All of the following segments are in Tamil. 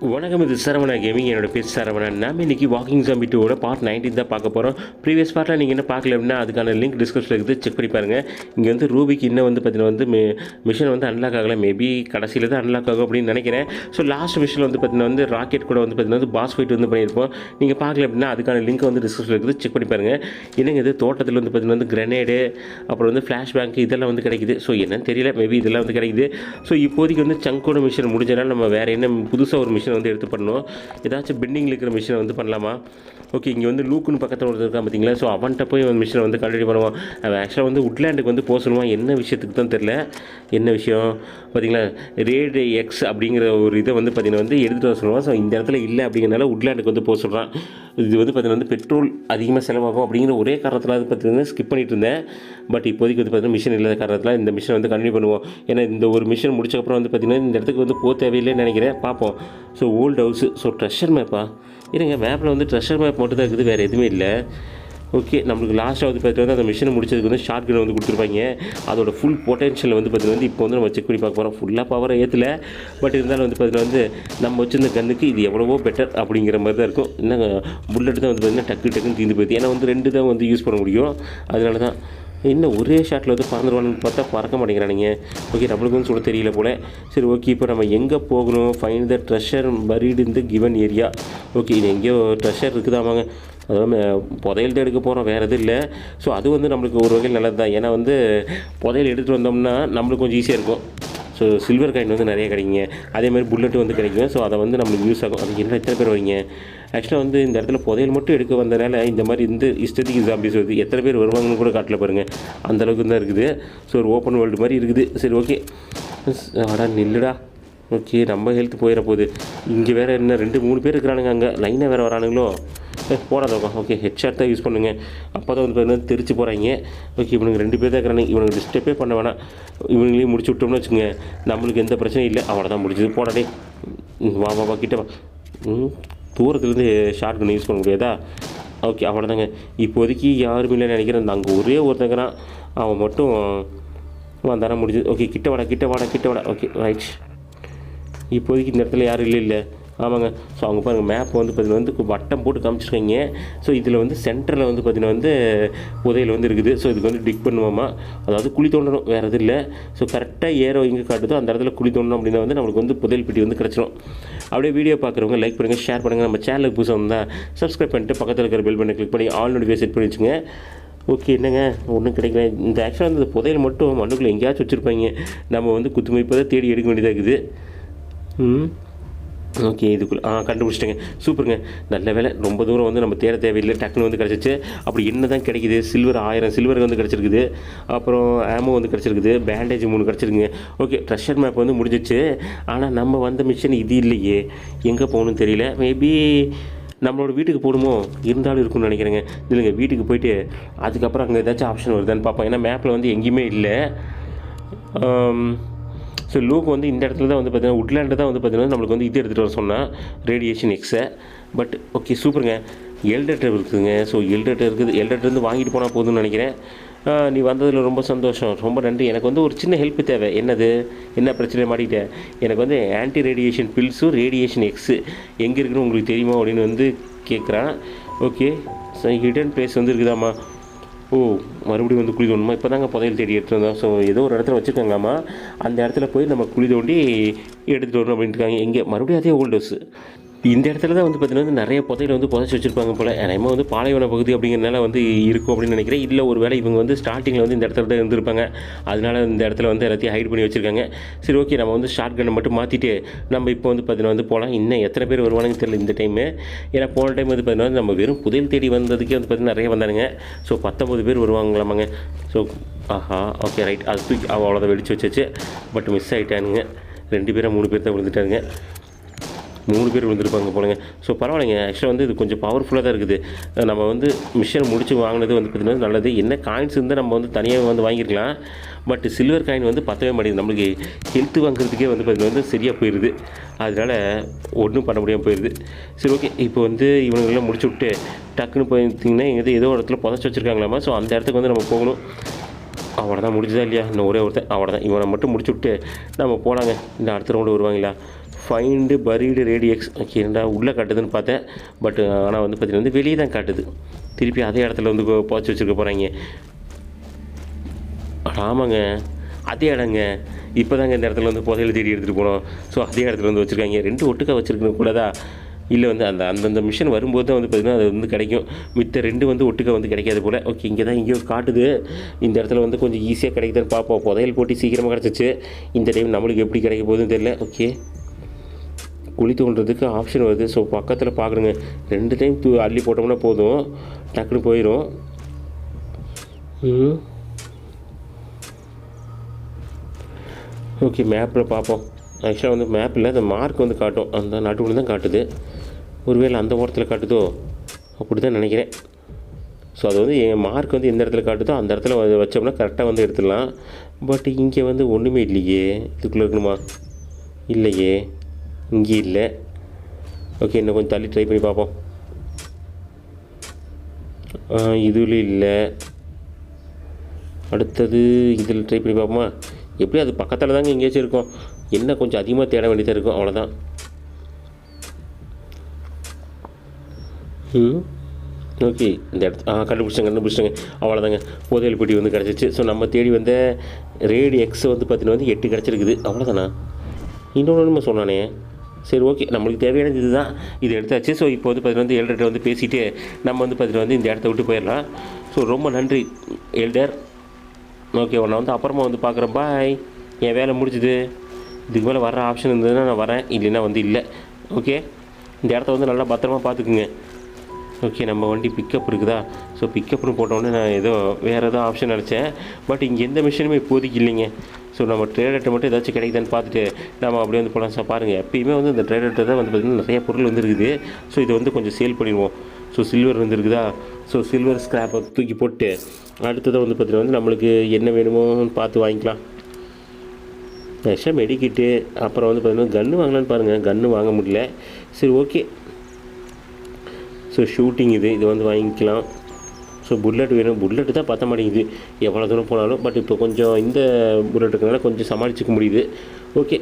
வணக்கம், இது சரவணா கேமிங். என்னோட பேர் சரவணன். நம்ம இன்றைக்கி வாக்கிங் ஜாம்பி 2 பார்ட் 19 தான் பார்க்க போகிறோம். ப்ரீவியஸ் பார்ட்டில் நீங்கள் என்ன பார்க்கல அப்படின்னா அதுக்கான லிங்க் டிஸ்கிரிப்ஷனில் இருக்குது, செக் பண்ணி பாருங்கள். இங்கே வந்து ரூபிக்கு இன்னும் வந்து பார்த்தீங்கன்னா வந்து மிஷின் வந்து அன்லாக் ஆகலை. மேபி கடைசியில் தான் அன்லாக் ஆகும் அப்படின்னு நினைக்கிறேன். ஸோ லாஸ்ட் மிஷனில் வந்து பார்த்தீங்கன்னா வந்து ராக்கெட் கூட வந்து பார்த்தீங்கன்னா வந்து பாஸ் ஃபைட் வந்து பண்ணியிருப்போம். நீங்கள் பார்க்கல அப்படின்னா அதுக்கான லிங்க் வந்து டிஸ்கிரிப்ஷனில் இருக்குது, செக் பண்ணி பாருங்கள். என்னங்க இது தோட்டத்தில் வந்து பார்த்தீங்கன்னா வந்து கிரனேடு, அப்புறம் வந்து ஃப்ளாஷ் பேங்க் இதெல்லாம் வந்து கிடைக்குது. ஸோ என்னன்னு தெரியல, மேபி இதெல்லாம் வந்து கிடைக்குது. ஸோ இப்போதைக்கு வந்து சங்கோட மிஷின் முடிஞ்சனால நம்ம வேறு என்ன புதுசாக ஒரு மிஷின் வந்து எடுத்து பண்ணணும். ஏதாச்சும் பெண்டிங்கில் இருக்கிற மிஷினை வந்து பண்ணலாமா? ஓகே, இங்கே வந்து லூக்குன்னு பக்கத்தில் ஒருத்தர் இருக்கான் பார்த்தீங்களா? ஸோ அவன்கிட்ட போய் வந்து மிஷினை வந்து கண்டினியூ பண்ணுவான். அவன் ஆக்சுவலாக வந்து உட்லேண்டுக்கு வந்து போக சொல்லுவான். என்ன விஷயத்துக்கு தான் தெரில. என்ன விஷயம் பார்த்தீங்களா? ரேடு எக்ஸ் அப்படிங்கிற ஒரு இதை வந்து பார்த்தீங்கன்னா வந்து எடுத்துகிட்டு வர சொல்லுவான். ஸோ இந்த இடத்துல இல்லை அப்படிங்கிறனால உட்லேண்டுக்கு வந்து போக சொல்கிறான். இது வந்து பார்த்தீங்கன்னா வந்து பெட்ரோல் அதிகமாக செலவாகும் அப்படிங்கிற ஒரே காரணத்தில் வந்து பார்த்தீங்கன்னா ஸ்கிப் பண்ணிட்டு இருந்தேன். பட் இப்போதைக்கு வந்து பார்த்தீங்கன்னா மிஷின் இல்லாத காரணத்தில் இந்த மிஷினை வந்து கண்டினியூ பண்ணுவோம். ஏன்னா இந்த ஒரு மிஷின் முடிச்சக்கப்புறம் வந்து பார்த்தீங்கன்னா இந்த இடத்துக்கு வந்து போக தேவையில்லைன்னு நினைக்கிறேன். பார்ப்போம். So old house. So treasure மேப்பா இருங்க, மேப்பில் வந்து ட்ரெஷர் மேப் மட்டும் தான் இருக்குது, வேறு எதுவுமே இல்லை. ஓகே, நம்மளுக்கு லாஸ்ட்டாக வந்து பார்த்தீங்கன்னா அந்த மிஷினை முடிச்சதுக்கு வந்து ஷார்ட் கன் வந்து கொடுத்துருப்பாங்க. அதோட ஃபுல் பொட்டன்ஷியல் வந்து பார்த்தீங்கன்னா வந்து இப்போ வந்து நம்ம செக் பண்ணி பார்க்க போகிறோம். ஃபுல்லாக பவரை ஏற்றல, பட் இருந்தாலும் வந்து பார்த்தீங்கன்னா வந்து நம்ம வச்சிருந்த கன்னுக்கு இது எவ்வளவோ பெட்டர் அப்படிங்கிற மாதிரி தான் இருக்கும். இன்னும் புல்லட் தான் வந்து பார்த்தீங்கன்னா டக்குன்னு தீர்ந்து போயிடுது. ஏன்னா வந்து 2 தான் வந்து யூஸ் பண்ண முடியும். அதனால தான் இன்னும் ஒரே ஷாட்டில் வந்து பறந்துருவான்னு பார்த்தா பறக்க மாட்டேங்கிறானுங்க. ஓகே, நம்மளுக்கு வந்து சொல்ல தெரியல போல். சரி, ஓகே, இப்போ நம்ம எங்கே போகணும்? Find the treasure பரீடு in the given area. Okay, இது எங்கேயோ ட்ரெஷர் இருக்குதாமாங்க. அதாவது புதையல் தான் எடுக்க போகிறோம், வேறு எதுவும் இல்லை. ஸோ அது வந்து நம்மளுக்கு ஒரு வகையில் நல்லது தான். ஏன்னா வந்து புதையல் எடுத்துகிட்டு வந்தோம்னா நம்மளுக்கு கொஞ்சம் ஈஸியாக இருக்கும். ஸோ சில்வர் காயின் வந்து நிறைய கிடைக்குங்க. அதே மாதிரி புல்லட்டு வந்து கிடைக்கும். ஸோ அதை வந்து நம்மளுக்கு யூஸ் ஆகும். அதுக்கு என்ன எத்தனை பேர் வரீங்க? ஆக்சுவலாக வந்து இந்த இடத்துல புதையல் மட்டும் எடுக்க வந்தனால இந்த மாதிரி இந்த இஷ்டத்துக்கு ஜாம்பிஸ் வருது. எத்தனை பேர் வருவாங்கன்னு கூட காட்டல பாருங்கள். அந்தளவுக்கு தான் இருக்குது. ஸோ ஒரு ஓப்பன் வேர்ல்டு மாதிரி இருக்குது. சரி, ஓகே, ஆடா நில்லுடா. ஓகே, நம்ம ஹெல்த் போயிட போகுது. இங்கே வேறு என்ன 2-3 பேர் இருக்கிறானுங்க. அங்கே லைனாக வேறு வரானுங்களோ? போடாதவங்க. ஓகே, ஹெட்ஷாட் தான் யூஸ் பண்ணுங்கள். அப்போ தான் வந்து பார்த்தீங்கன்னா தெரிச்சு போகிறாங்க. ஓகே, இவனுக்கு 2 பேர் தான் இருக்கிறானுங்க. இவனுக்கு டிஸ்டர்பே பண்ண வேணாம். இவங்களையும் முடிச்சு விட்டோம்னு வச்சுக்கோங்க, நம்மளுக்கு எந்த பிரச்சனையும் இல்லை. அவனை தான் முடிச்சது. போடாடே, வா வா வா கிட்ட வா. தூரத்துலேருந்து ஷார்ட் கன் யூஸ் பண்ண முடியாதா? ஓகே, அவ்வளோதாங்க. இப்போதைக்கு யாரும் இல்லைன்னு நினைக்கிறேன். அங்கே ஒரே ஒருத்தங்கிறான், அவன் மட்டும் வந்தானே முடிஞ்சது. ஓகே, கிட்ட வாடா. Okay, right. இப்போதைக்கு இந்த இடத்துல யாரும் இல்லை. ஆமாங்க. ஸோ அவங்க பாருங்கள், மேப் வந்து பார்த்தீங்கன்னா வந்து வட்டம் போட்டு காமிச்சிருக்காங்க. ஸோ இதில் வந்து சென்டரில் வந்து பார்த்தீங்கன்னா வந்து புதையல் வந்து இருக்குது. ஸோ இதுக்கு வந்து டிக் பண்ணுவோமா, அதாவது குழி தோண்டணும், வேறு எதுவும் இல்லை. ஸோ கரெக்டாக ஏரோ எங்கே காட்டுதோ அந்த இடத்துல குழி தோண்டணும் அப்படின்னா வந்து நம்மளுக்கு வந்து புதையல் பெட்டி வந்து கிடச்சிரும். அப்படியே வீடியோ பார்க்குறவங்க லைக் பண்ணுங்கள், ஷேர் பண்ணுங்கள். நம்ம சேனலுக்கு புதுசாக வந்தால் சப்ஸ்கிரைப் பண்ணிட்டு பக்கத்தில் இருக்கிற பெல் பட்டனை கிளிக் பண்ணி ஆல் நோட்டிஃபிகேஷன் செட் பண்ணி வச்சுங்க. ஓகே, என்னங்க ஒன்றும் கிடைக்கல. இந்த ஆக்சுவலாக அந்த புதையல் மட்டும் மண்ணுக்குள்ளே எங்கேயாச்சும் வச்சுருப்பாங்க. நம்ம வந்து குத்துமதிப்பாக தான் தேடி எடுக்க வேண்டியதாக இருக்குது. ஓகே, இதுக்குள்ளே கண்டுபிடிச்சிட்டேங்க. சூப்பருங்க, நல்ல வேலை. ரொம்ப தூரம் வந்து நம்ம தேட தேவையில்லை, டக்குன்னு வந்து கிடச்சிச்சு. அப்படி என்ன தான் கிடைக்குது? சில்வர் 1000 சில்வர் வந்து கிடச்சிருக்குது. அப்புறம் ஆமோ வந்து கிடச்சிருக்குது. பேண்டேஜ் 3 கிடச்சிருக்குங்க. ஓகே, ட்ரெஷர் மேப் வந்து முடிஞ்சிச்சு. ஆனால் நம்ம வந்த மிஷன் இது இல்லையே, எங்கே போகணும்னு தெரியல. மேபி நம்மளோட வீட்டுக்கு போகணுமோ? இருந்தாலும் இருக்குன்னு நினைக்கிறேங்க. இல்லைங்க, வீட்டுக்கு போயிட்டு அதுக்கப்புறம் அங்கே ஏதாச்சும் ஆப்ஷன் வருதான்னு பார்ப்போம். ஏன்னா மேப்பில் வந்து எங்கேயுமே இல்லை. ஸோ லூக் வந்து இந்த இடத்துல தான் வந்து பார்த்தீங்கன்னா உட்லேண்டு தான் வந்து பார்த்தீங்கன்னா நம்மளுக்கு வந்து இது எடுத்துகிட்டு வர சொன்னால் ரேடியேஷன் எக்ஸை. பட் ஓகே, சூப்பருங்க. எல்டேட்டர் இருக்குதுங்க. ஸோ எல்டேட்டர் இருக்குது. எல்டேட்டர் வாங்கிட்டு போனால் போதும்னு நினைக்கிறேன். நீ வந்ததில் ரொம்ப சந்தோஷம், ரொம்ப நன்றி. எனக்கு வந்து ஒரு சின்ன ஹெல்ப் தேவை. என்ன பிரச்சனை மாட்டிக்கிட்டேன்? எனக்கு வந்து ஆன்டி ரேடியேஷன் பில்ஸும் ரேடியேஷன் எக்ஸு எங்கே இருக்குன்னு உங்களுக்கு தெரியுமா அப்படின்னு வந்து கேட்குறான். ஓகே, ஸோ ஹிடன் பிளேஸ் வந்து இருக்குதாம்மா? ஓ, மறுபடியும் வந்து குழி தோண்டணுமா? இப்போ தாங்க புதையல் தேடி எடுத்துகிட்டு வந்தோம். ஸோ ஏதோ ஒரு இடத்துல வச்சுருக்காங்களாம்மா, அந்த இடத்துல போய் நம்ம குழி தோண்டி எடுத்துகிட்டு வரணும் அப்படின்ட்டு இருக்காங்க. எங்கே? மறுபடியும் அதே ஓல்டு ஹவுஸ். இந்த இடத்துல தான் வந்து பார்த்தீங்கன்னா நிறைய புதையல் வந்து புதைச்சி வச்சுருப்பாங்க போல். நம்ம வந்து பாலைவன பகுதி அப்படிங்கிறதுனால வந்து இருக்கும் அப்படின்னு நினைக்கிறேன். இல்லை ஒரு வேளை இவங்க வந்து ஸ்டார்டிங்கில் வந்து இந்த இடத்துல தான் இருந்திருப்பாங்க. அதனால இந்த இடத்துல வந்து எல்லாத்தையும் ஹைட் பண்ணி வச்சுருக்காங்க. சரி, ஓகே, நம்ம வந்து ஷார்ட் கன்னை மட்டும் மாற்றிட்டு நம்ம இப்போ வந்து பார்த்தீங்கன்னா வந்து போகலாம். இன்னும் எத்தனை பேர் வருவானுங்க தெரியல இந்த டைமு. ஏன்னா போன டைம் வந்து பார்த்தீங்கன்னா நம்ம வெறும் புதையல் தேடி வந்ததுக்கே வந்து பார்த்தீங்கன்னா நிறைய வந்தானுங்க. ஸோ 19 பேர் வருவாங்களாமாங்க. So okay, right. அது தூக்கி அவ்வளோதான் வெடிச்சு வச்சாச்சு. But miss ஆகிட்டானுங்க. 2 பேராக 3 பேர் தான் விழுந்துட்டானுங்க. 3 பேர் விழுந்திருப்பாங்க போலங்க. ஸோ பரவாயில்லைங்க. ஆக்சுவலாக வந்து இது கொஞ்சம் பவர்ஃபுல்லாக தான் இருக்குது. நம்ம வந்து மிஷினை முடிச்சு வாங்கினது வந்து பார்த்திங்கன்னா நல்லது. என்ன காயின்ஸ் இருந்தால் நம்ம வந்து தனியாக வந்து வாங்கியிருக்கலாம். பட் சில்வர் காயின் வந்து பத்தவே மாட்டேங்குது. நம்மளுக்கு ஹெல்த் வாங்குறதுக்கே வந்து பார்த்திங்கன்னா வந்து சரியாக போயிடுது. அதனால் ஒன்றும் பண்ண முடியாமல் போயிடுது. சரி, ஓகே, இப்போ வந்து இவங்களெல்லாம் முடிச்சு விட்டு டக்குன்னு போயிருந்திங்கன்னா எங்கே ஏதோ இடத்துல புதைச்சி வச்சுருக்காங்களாமா. ஸோ அந்த இடத்துக்கு வந்து நம்ம போகணும். அவ்வளோதான், முடிஞ்சதா இல்லையா? இன்னும் ஒரே ஒருத்தன். அவ்வளோதான், இவனை மட்டும் முடிச்சு விட்டு நம்ம போகலாங்க. இந்த அடுத்த ரவுண்டு வருவாங்களா? ஃபைண்டு பரீடு ரேடியக்ஸ். ஓகே, என்னடா உள்ளே காட்டுதுன்னு பார்த்தேன். பட் ஆனால் வந்து பார்த்தீங்கன்னா வந்து வெளியே தான் காட்டுது. திருப்பி அதே இடத்துல வந்து புதைச்சி வச்சுருக்க போகிறாங்க. ஆமாங்க, அதே இடங்க. இப்போ தாங்க இந்த இடத்துல வந்து புதையல் தேடி எடுத்துகிட்டு போனோம். ஸோ அதே இடத்துல வந்து வச்சுருக்காங்க. 2 ஒட்டுக்கா வச்சுருக்கணும் கூடதா? இல்லை வந்து அந்தந்த மிஷின் வரும்போது தான் வந்து பார்த்திங்கன்னா அது வந்து கிடைக்கும். மித்த 2 வந்து ஒட்டுக்கா வந்து கிடைக்காது போல். ஓகே, இங்கே தான் எங்கேயோ காட்டுது. இந்த இடத்துல வந்து கொஞ்சம் ஈஸியாக கிடைக்குதுன்னு பார்ப்போம். புதையல் போட்டி சீக்கிரமாக கிடச்சிச்சு. இந்த டைம் நம்மளுக்கு எப்படி கிடைக்க போகுதுன்னு தெரியல. ஓகே, குழி தோண்டுறதுக்கு ஆப்ஷன் வருது. ஸோ பக்கத்தில் பார்க்குறேங்க. 2 டைம் அள்ளி போட்டோம்னா போதும், டக்குன்னு போயிடும். ஓகே, மேப்பில் பார்ப்போம். ஆக்சுவலாக வந்து மேப்பில் அந்த மார்க் வந்து காட்டும். அந்த நடுவில் தான் காட்டுது. ஒருவேளை அந்த ஓரத்தில் காட்டுதோ அப்படி தான் நினைக்கிறேன். ஸோ அது வந்து என் மார்க் வந்து எந்த இடத்துல காட்டுதோ அந்த இடத்துல வச்சோம்னா கரெக்டாக வந்து எடுத்துடலாம். பட் இங்கே வந்து ஒன்றுமே இல்லையே. இதுக்குள்ளே இருக்கணுமா? இல்லையே, இங்கே இல்லை. ஓகே, இன்னும் கொஞ்சம் தள்ளி ட்ரை பண்ணி பார்ப்போம். இதுல இல்லை. அடுத்தது இதில் ட்ரை பண்ணி பார்ப்போமா? எப்படி அது பக்கத்தில் தாங்க எங்கேயாச்சும் இருக்கும். என்ன கொஞ்சம் அதிகமாக தேட வேண்டியதாக இருக்கும், அவ்வளோதான். ஓகே, இந்த இடத்து கண்டுபிடிச்சிட்டேங்க. அவ்வளோதாங்க, புதையல் பெட்டி வந்து கிடச்சிச்சு. ஸோ நம்ம தேடி வந்த ரேடி எக்ஸ் வந்து பார்த்தீங்கன்னா வந்து 8 கிடச்சிருக்குது. அவ்வளோதானா? இன்னொன்று நம்ம சொன்னானே. சரி, ஓகே, நம்மளுக்கு தேவையானது இது தான். இது எடுத்தாச்சு. ஸோ இப்போ வந்து பார்த்தீங்கன்னா வந்து எல்டர்கிட்ட வந்து பேசிவிட்டு நம்ம வந்து பார்த்தீங்கன்னா வந்து இந்த இடத்த விட்டு போயிடலாம். ஸோ ரொம்ப நன்றி எல்டர். ஓகே, உன்னை வந்து அப்புறமா வந்து பார்க்குறேன். பாய். என் வேலை முடிஞ்சுது. இதுக்கு மேலே வர ஆப்ஷன் இருந்ததுன்னா நான் வரேன், இல்லைன்னா வந்து இல்லை. ஓகே, இந்த இடத்த வந்து நல்லா பத்திரமா பார்த்துக்குங்க. ஓகே, நம்ம வண்டி பிக்கப் இருக்குதா? ஸோ பிக்கப்னு போட்டோன்னே நான் வேறு ஏதோ ஆப்ஷன் நினச்சேன். பட் இங்கே எந்த மிஷினுமே இப்போதைக்கு இல்லைங்க. ஸோ நம்ம ட்ரேடர்கிட்ட மட்டும் ஏதாச்சும் கிடைக்குதான்னு பார்த்துட்டு நம்ம அப்படியே வந்து போகலாம். சார் பாருங்கள், எப்பயுமே வந்து இந்த ட்ரேடர்கிட்ட தான் வந்து பார்த்திங்கன்னா நிறைய பொருள் வந்து இருக்குது. ஸோ இதை வந்து கொஞ்சம் சேல் பண்ணிடுவோம். ஸோ சில்வர் வந்து இருக்குதா? ஸோ சில்வர் ஸ்க்ராப்பை தூக்கி போட்டு அடுத்ததாக வந்து பார்த்திங்கன்னா வந்து நம்மளுக்கு என்ன வேணுமோன்னு பார்த்து வாங்கிக்கலாம். ஆக்சுவலாக மெடிக்கிட்டு அப்புறம் வந்து பார்த்திங்கன்னா கன்று வாங்கலான்னு பாருங்கள். கன்று வாங்க முடியல. சரி, ஓகே. ஸோ ஷூட்டிங் இது வந்து வாங்கிக்கலாம். ஸோ புல்லட் வேணும். புல்லட்டு தான் பற்ற மாட்டேங்குது எவ்வளோ தூரம் போனாலும். பட் இப்போ கொஞ்சம் இந்த புல்லட்டுக்குனால கொஞ்சம் சமாளிச்சிக்க முடியுது. ஓகே,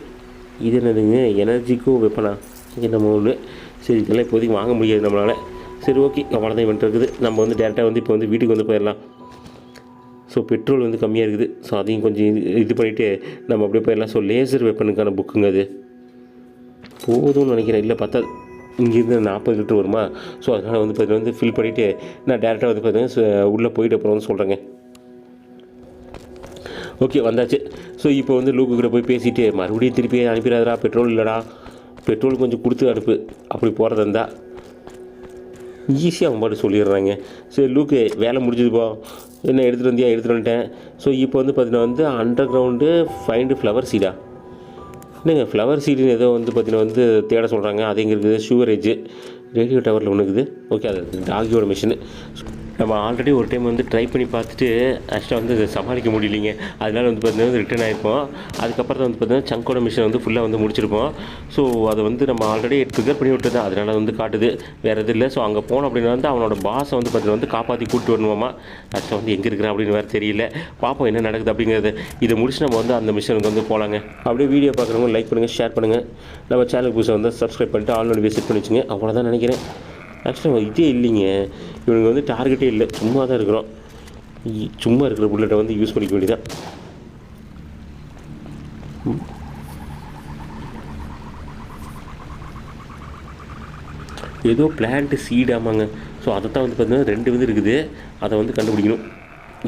இது என்னதுங்க? எனர்ஜிக்கும் வெப்பனா நம்ம ஒன்று. சரி, இதெல்லாம் இப்போதைக்கு வாங்க முடியாது நம்மளால். சரி, ஓகே, அவ்வளோதான் இவன்ட்டு இருக்குது. நம்ம வந்து டேரெக்டாக வந்து இப்போ வந்து வீட்டுக்கு வந்து போயிடலாம். ஸோ பெட்ரோல் வந்து கம்மியாக இருக்குது. ஸோ அதையும் கொஞ்சம் இது பண்ணிவிட்டு நம்ம அப்படியே போயிடலாம். ஸோ லேசர் வெப்பனுக்கான புக்குங்க அது போதும்னு நினைக்கிறேன். இல்லை, பத்தாது. இங்கேருந்து 40 லிட்டர் வருமா? ஸோ அதனால் வந்து பார்த்தீங்கன்னா வந்து ஃபில் பண்ணிவிட்டு நான் டேரெக்டாக வந்து பார்த்தீங்கன்னா உள்ளே போயிட்டு அப்புறம் வந்து சொல்கிறேங்க. ஓகே, வந்தாச்சு. ஸோ இப்போ வந்து லூக்குக்கிட்ட போய் பேசிவிட்டு மறுபடியும் திருப்பி அனுப்பிடாதடா, பெட்ரோல் இல்லைடா, பெட்ரோல் கொஞ்சம் கொடுத்து அனுப்பு, அப்படி போகிறதா இருந்தால் ஈஸியாக அவங்க பாட்டு சொல்லிடுறாங்க. சரி லூக்கு, வேலை முடிஞ்சதுப்பா, என்ன எடுத்துகிட்டு வந்தியா? எடுத்துகிட்டு வந்துட்டேன். ஸோ இப்போ வந்து பார்த்தீங்கன்னா வந்து அண்டர் கிரவுண்டு ஃபைண்டு ஃப்ளவர் சீடா? இல்லைங்க, ஃப்ளவர் சீடுன்னு ஏதோ வந்து பார்த்தீங்கன்னா வந்து தேட சொல்கிறாங்க. அது எங்கே இருக்குது? ஷுவரேஜ் ரேடியோ டவரில் ஒன்று இருக்குது. ஓகே, அது டாகியோட மிஷினு. நம்ம ஆல்ரெடி ஒரு டைம் வந்து ட்ரை பண்ணி பார்த்துட்டு ஆக்சுவலாக வந்து இதை சமாளிக்க முடியலைங்க. அதனால் வந்து பார்த்தீங்கன்னா ரிட்டர்ன் ஆகிருப்போம். அதுக்கப்புறம் வந்து பார்த்தீங்கன்னா சங்கோட மிஷின் வந்து ஃபுல்லாக வந்து முடிச்சிருப்போம். ஸோ அதை வந்து நம்ம ஆல்ரெடி ட்ரிகர் பண்ணி விட்டு தான் அதனால் வந்து காட்டுது, வேறு எதுவும் இல்லை. ஸோ அங்கே போனோம் அப்படின்னா வந்து அவனோட பாஸை வந்து பார்த்தீங்கன்னா வந்து காப்பாற்றி கூப்பிட்டு வரணுமாமா. ஆக்சுவலாக வந்து எங்கே இருக்கிறான் அப்படின்னு வேறு தெரியல. பார்ப்போம் என்ன நடக்குது அப்படிங்கிறது. இதை முடிச்சு நம்ம வந்து அந்த மிஷினுக்கு வந்து போகலாங்க. அப்படியே வீடியோ பார்க்குறவங்க லைக் பண்ணுங்கள், ஷேர் பண்ணுங்கள். நம்ம சேனலுக்கு புதுசாக வந்து சப்ஸ்கிரைப் பண்ணிட்டு ஆல் விசிட் பண்ணி வச்சுங்க. அவ்வளோதான் நினைக்கிறேன். ஆக்சுவலாக இதே இல்லைங்க, இவனுக்கு வந்து டார்கெட்டே இல்லை, சும்மா தான் இருக்கிறோம். சும்மா இருக்கிற புல்லட்டை வந்து யூஸ் பண்ணிக்க வேண்டியதான். ஏதோ பிளான்ட்டு சீடாமாங்க. ஸோ அதை தான் வந்து பார்த்தீங்கன்னா 2 வந்து இருக்குது. அதை வந்து கண்டுபிடிக்கணும்.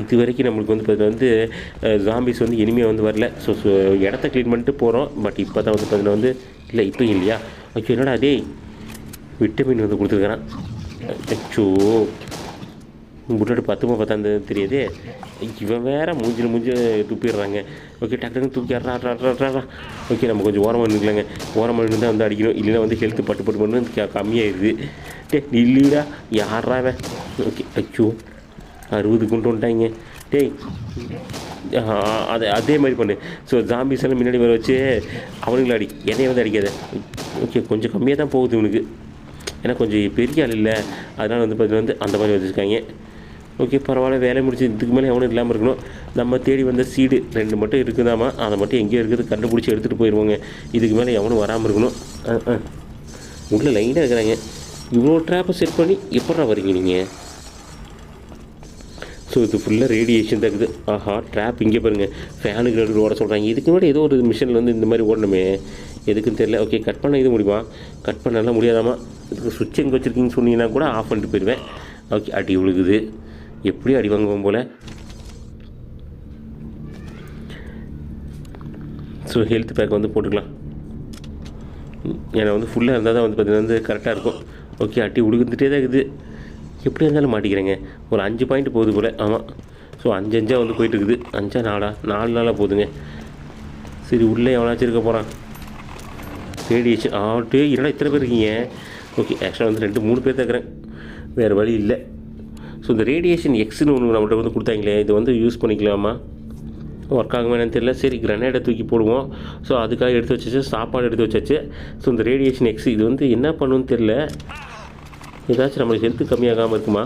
இது வரைக்கும் நம்மளுக்கு வந்து பார்த்தீங்கன்னா வந்து ஜாம்பிஸ் வந்து இனிமேல் வந்து வரல. ஸோ இடத்த க்ளீன் பண்ணிட்டு போகிறோம். பட் இப்போ தான் வந்து பார்த்தீங்கன்னா வந்து இல்லை, இப்போயும் இல்லையா? ஓகே, என்னடா அதே விட்டமின் வந்து கொடுத்துருக்குறான். அச்சோ, புல்லட்டு 10 தெரியாதே. இவன் வேறு மூஞ்சி துப்பிடுறாங்க. ஓகே, டக்குன்னு தூக்கி ஆடுறா. ஓகே, நம்ம கொஞ்சம் ஓரமாக நின்றுக்கலாங்க. ஓரமாக நின்று தான் வந்து அடிக்கணும், இல்லைன்னா வந்து ஹெல்த்து பட்டு கம்மியாகிடுது. இல்லைடா, யாராவன்? ஓகே, அச்சோ 60 கொண்டு வந்துட்டாங்க. அதே மாதிரி பண்ணு. ஸோ ஜாம்பிஸ் எல்லாம் முன்னாடி வர வச்சு அவனுங்களை அடி, என்னையை வந்து அடிக்காத. ஓகே, கொஞ்சம் கம்மியாக தான் போகுது இவனுக்கு, ஏன்னா கொஞ்சம் பெரிய ஆள் இல்லை. அதனால் வந்து பார்த்தீங்கன்னா வந்து அந்த மாதிரி வச்சுருக்காங்க. ஓகே பரவாயில்ல, வேலை முடிச்சு இதுக்கு மேலே எவனும் இல்லாமல் இருக்கணும். நம்ம தேடி வந்த சீடு 2 மட்டும் இருக்குதாமா, அதை மட்டும் எங்கேயோ இருக்குது கண்டுபிடிச்சி எடுத்துகிட்டு போயிடுவோங்க. இதுக்கு மேலே எவனும் வராமல் இருக்கணும். உள்ளே லைனாக இருக்கிறாங்க. இவ்வளோ ட்ராப்பை செட் பண்ணி எப்படா வரீங்க நீங்கள்? ஸோ இது ஃபுல்லாக ரேடியேஷன் தான் இருக்குது. ஆஹா, ட்ராப் இங்கே பாருங்கள், ஃபேனுக்கு நடுவில் ஓட சொல்கிறாங்க. இதுக்கு முன்னாடி ஏதோ ஒரு மிஷினில் வந்து இந்த மாதிரி ஓடணுமே, எதுக்குன்னு தெரியல. ஓகே, கட் பண்ண இது முடியுமா? கட் பண்ணலாம் முடியாதாமா. இதுக்கு சுவிட்ச் எங்கே வச்சுருக்கீங்கன்னு சொன்னீங்கன்னா கூட ஆஃப் பண்ணிட்டு போயிடுவேன். ஓகே, அடி விழுகுது. எப்படியும் அடி வாங்குவோம் போல். ஸோ ஹெல்த் பேக் வந்து போட்டுக்கலாம். ஏன்னா வந்து ஃபுல்லாக இருந்தால் தான் வந்து பார்த்திங்கன்னா வந்து கரெக்டாக இருக்கும். ஓகே, அடி உழுகுந்துட்டே தான் இருக்குது. எப்படி இருந்தாலும் மாட்டிக்கிறேங்க. ஒரு 5 பாயிண்ட் போகுது போல். ஆமாம், ஸோ 5 வந்து போயிட்டுருக்குது. 5 4 நாளாக போகுதுங்க. சரி, உள்ளே எவனாச்சும் இருக்க போகிறான். ரேடியேஷன் ஆட்டு இல்லைனா இத்தனை பேர் இருக்கீங்க. ஓகே, ஆக்சுவலாக வந்து 2-3 பேர் தான் இருக்கிறேன், வேறு வழி இல்லை. ஸோ இந்த ரேடியேஷன் எக்ஸ்னு ஒன்று நம்மகிட்ட வந்து கொடுத்தாங்களே, இதை வந்து யூஸ் பண்ணிக்கலாமா? ஒர்க் ஆகுமா என்னன்னு தெரியல. சரி, கிரனேடை தூக்கி போடுவோம். ஸோ அதுக்காக எடுத்து வச்சாச்சு, சாப்பாடு எடுத்து வச்சாச்சு. ஸோ இந்த ரேடியேஷன் எக்ஸ் இது வந்து என்ன பண்ணுன்னு தெரில. ஏதாச்சும் நம்மளுக்கு ஹெல்த்து கம்மியாகாமல் இருக்குமா?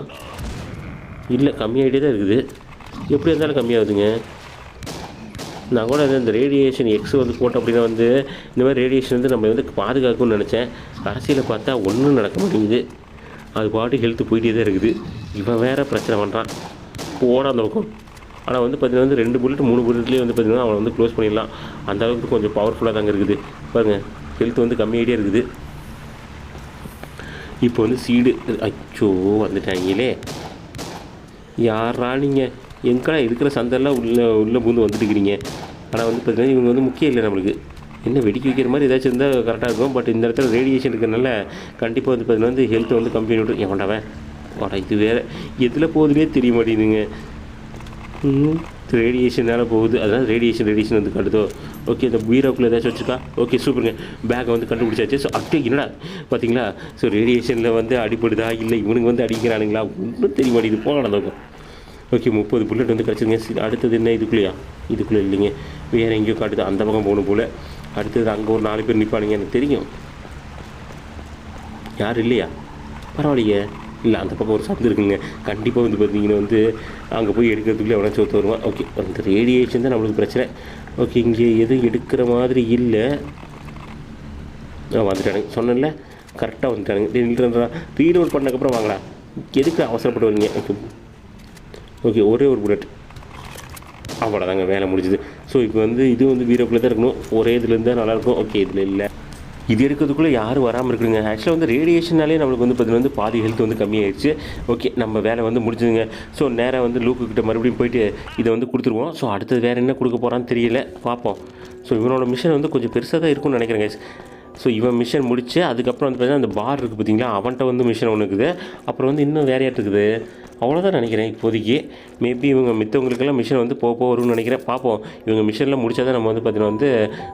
இல்லை, கம்மியாகிட்டே தான் இருக்குது. எப்படி இருந்தாலும் கம்மியாகுதுங்க. நான் கூட இந்த ரேடியேஷன் எக்ஸ் வந்து போட்டோம் அப்படின்னா வந்து இந்த மாதிரி ரேடியேஷன் வந்து நம்ம வந்து பாதுகாக்கணும்னு நினச்சேன். கடைசியில் பார்த்தா ஒன்றும் நடக்க மாட்டேங்குது. அது பாட்டு ஹெல்த்து போயிட்டே தான் இருக்குது. இவன் வேறு பிரச்சனை பண்ணுறான், போட அந்த பக்கம். ஆனால் வந்து பார்த்திங்கன்னா வந்து 2 புல்லட் 3 புல்லட்லேயே வந்து பார்த்திங்கன்னா அவனை வந்து க்ளோஸ் பண்ணிடலாம். அந்த அளவுக்கு கொஞ்சம் பவர்ஃபுல்லாக தாங்க இருக்குது. பாருங்கள், ஹெல்த் வந்து கம்மியாகிட்டே இருக்குது. இப்போ வந்து சீடு அச்சோ வந்துட்டாங்களே. யாரா நீங்கள்? எங்கடா இருக்கிற சந்தெல்லாம் உள்ளே பூந்து வந்துட்டுக்கிறீங்க. ஆனால் வந்து பார்த்திங்கன்னா இவங்க வந்து முக்கியம் இல்லை நம்மளுக்கு. என்ன வெடிக்க வைக்கிற மாதிரி ஏதாச்சும் இருந்தால் கரெக்டாக இருக்கும். பட் இந்த இடத்துல ரேடியேஷன் இருக்கிறனால கண்டிப்பாக வந்து பார்த்திங்கன்னா வந்து ஹெல்த்தை வந்து கம்மி பண்ணிவிட்டு எவன்டாவன் வாடா, இது வேறு எதில் போகுதுன்னே தெரிய மாட்டேங்குதுங்க. ரேடியேஷனால் போகுது, அதனால் ரேடியேஷன் வந்து காட்டுதோ. ஓகே, இந்த பீரோக்குள்ளே ஏதாச்சும் வச்சுருக்கா? ஓகே, சூப்பருங்க, பேக்கை வந்து கண்டுபிடிச்சாச்சு. ஸோ அப்படியே என்னடா பார்த்தீங்களா? ஸோ ரேடியேஷனில் வந்து அடிப்படுதா இல்லை இவனுக்கு வந்து அடிக்கிறானுங்களா ஒன்றும் தெரிய மாட்டேங்குது. போகலாம் நடக்கும். ஓகே, 30 புல்லட் வந்து கிடச்சிருங்க. அடுத்தது என்ன? இதுக்குள்ளே இல்லைங்க, வேறு எங்கேயோ காட்டுது. அந்த பக்கம் போகணும் போல். அடுத்தது அங்கே ஒரு 4 பேர் நிற்பானுங்க, எனக்கு தெரியும். யார் இல்லையா? பரவாயில்லையே. இல்லை, அந்த பக்கம் ஒரு சந்து இருக்குங்க. கண்டிப்பாக வந்து பார்த்தீங்கன்னா வந்து அங்கே போய் எடுக்கிறதுக்குள்ளே எவனா சோத்து வருவான். ஓகே, அந்த ரேடியேஷன் தான் நம்மளுக்கு பிரச்சனை. ஓகே, இங்கே எதுவும் எடுக்கிற மாதிரி இல்லை. வந்துட்டானுங்க, சொன்னேன்ல கரெக்டாக வந்துட்டானுங்க. நின்றுன்றா ரீலோட் பண்ணதுக்கப்புறம் வாங்கலாம், எதுக்கு அவசரப்பட்டு வரீங்க? ஓகே, ஒரே ஒரு புல்லட், அவ்வளோதாங்க, வேலை முடிஞ்சுது. ஸோ இப்போ வந்து இது வந்து வீரக்குள்ளே தான் இருக்கணும். ஒரே இதில் இருந்தால் நல்லாயிருக்கும். ஓகே, இதில் இல்லை. இது எடுக்கிறதுக்குள்ளே யாரும் வராமல் இருக்குதுங்க. ஆக்சுவலாக வந்து ரேடியேஷனாலே நம்மளுக்கு வந்து பார்த்திங்கன்னா வந்து பாதி ஹெல்த் வந்து கம்மியாகிடுச்சு. ஓகே, நம்ம வேலை வந்து முடிஞ்சுதுங்க. ஸோ நேராக வந்து லூக்குக்கிட்ட மறுபடியும் போயிட்டு இதை வந்து கொடுத்துருவோம். ஸோ அடுத்தது வேறு என்ன கொடுக்க போகிறான்னு தெரியல, பார்ப்போம். ஸோ இவனோட மிஷன் வந்து கொஞ்சம் பெருசாக தான் இருக்கும்னு நினைக்கிறேங்க. ஸோ இவன் மிஷன் முடிச்சு அதுக்கப்புறம் வந்து பார்த்திங்கன்னா அந்த பார் இருக்குது பார்த்திங்களா, அவன்கிட்ட வந்து மிஷன் ஒன்று இருக்குது. அப்புறம் வந்து இன்னும் வேறு யார்ட்டு இருக்குது, அவ்வளோதான் நினைக்கிறேன் இப்போதைக்கு. மேபி இவங்க மித்தவங்களுக்கெல்லாம் மிஷன் வந்து போக வரும்னு நினைக்கிறேன். பார்ப்போம். இவங்க மிஷனில் முடித்தா தான் நம்ம வந்து பார்த்திங்கன்னா வந்து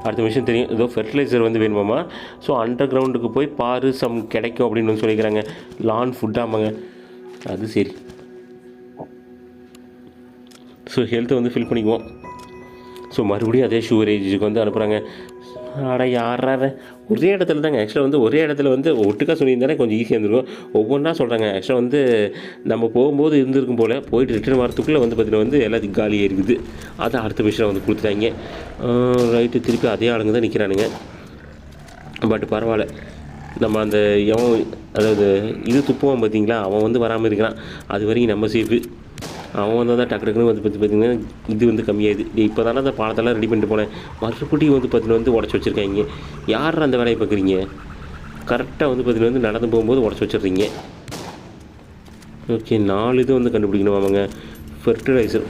அடுத்த மிஷன் தெரியும். ஏதோ ஃபெர்டிலைசர் வந்து வேணுமாம்மா. ஸோ அண்டர் கிரவுண்டுக்கு போய் பாரு சம் கிடைக்கும் அப்படின்னு வந்து சொல்லிக்கிறாங்க. லான் ஃபுட்டாமாங்க, அது சரி. ஸோ ஹெல்த்தை வந்து ஃபில் பண்ணிக்குவோம். ஸோ மறுபடியும் அதே ஷூரேஜுக்கு வந்து அனுப்புகிறாங்க. ஆடா யாராவது ஒரே இடத்துல தாங்க. ஆக்சுவலாக வந்து ஒரே இடத்துல வந்து ஒட்டுக்காக சொல்லியிருந்தாலே கொஞ்சம் ஈஸியாக இருந்திருக்கும். ஒவ்வொன்றா சொல்கிறாங்க. ஆக்சுவலாக வந்து நம்ம போகும்போது இருந்திருக்கும் போல், போயிட்டு ரிட்டர்ன் வரத்துக்குள்ளே வந்து பார்த்திங்கன்னா வந்து எல்லாத்துக்கும் காலியாக இருக்குது. அதை அடுத்த மிஷினை வந்து கொடுத்துட்டாங்க. ரைட்டு, திருப்பி அதே ஆளுங்க தான் நிற்கிறானுங்க. பட் பரவாயில்ல, நம்ம அந்த அதாவது இது துப்புவான் பார்த்தீங்களா, அவன் வந்து வராமல் இருக்கிறான். அது வரைக்கும் நம்ம சேஃபு. அவன் வந்து தான் டக்கு டக்குன்னு வந்து பார்த்திங்கன்னா இது வந்து கம்மியாகுது. இப்போ தானே அந்த பாலத்தெல்லாம் ரெடி பண்ணிட்டு போனேன், மறுபடியும் வந்து பார்த்திங்கன்னா வந்து உடச்சி வச்சுருக்காங்க. யார் அந்த வேலையை பார்க்குறீங்க? கரெக்டாக வந்து பார்த்திங்கன்னா வந்து நடந்து போகும்போது உடச்சி வச்சிடுறீங்க. ஓகே, 4 இது வந்து கண்டுபிடிக்கணுமாங்க. ஃபெர்டிலைசர்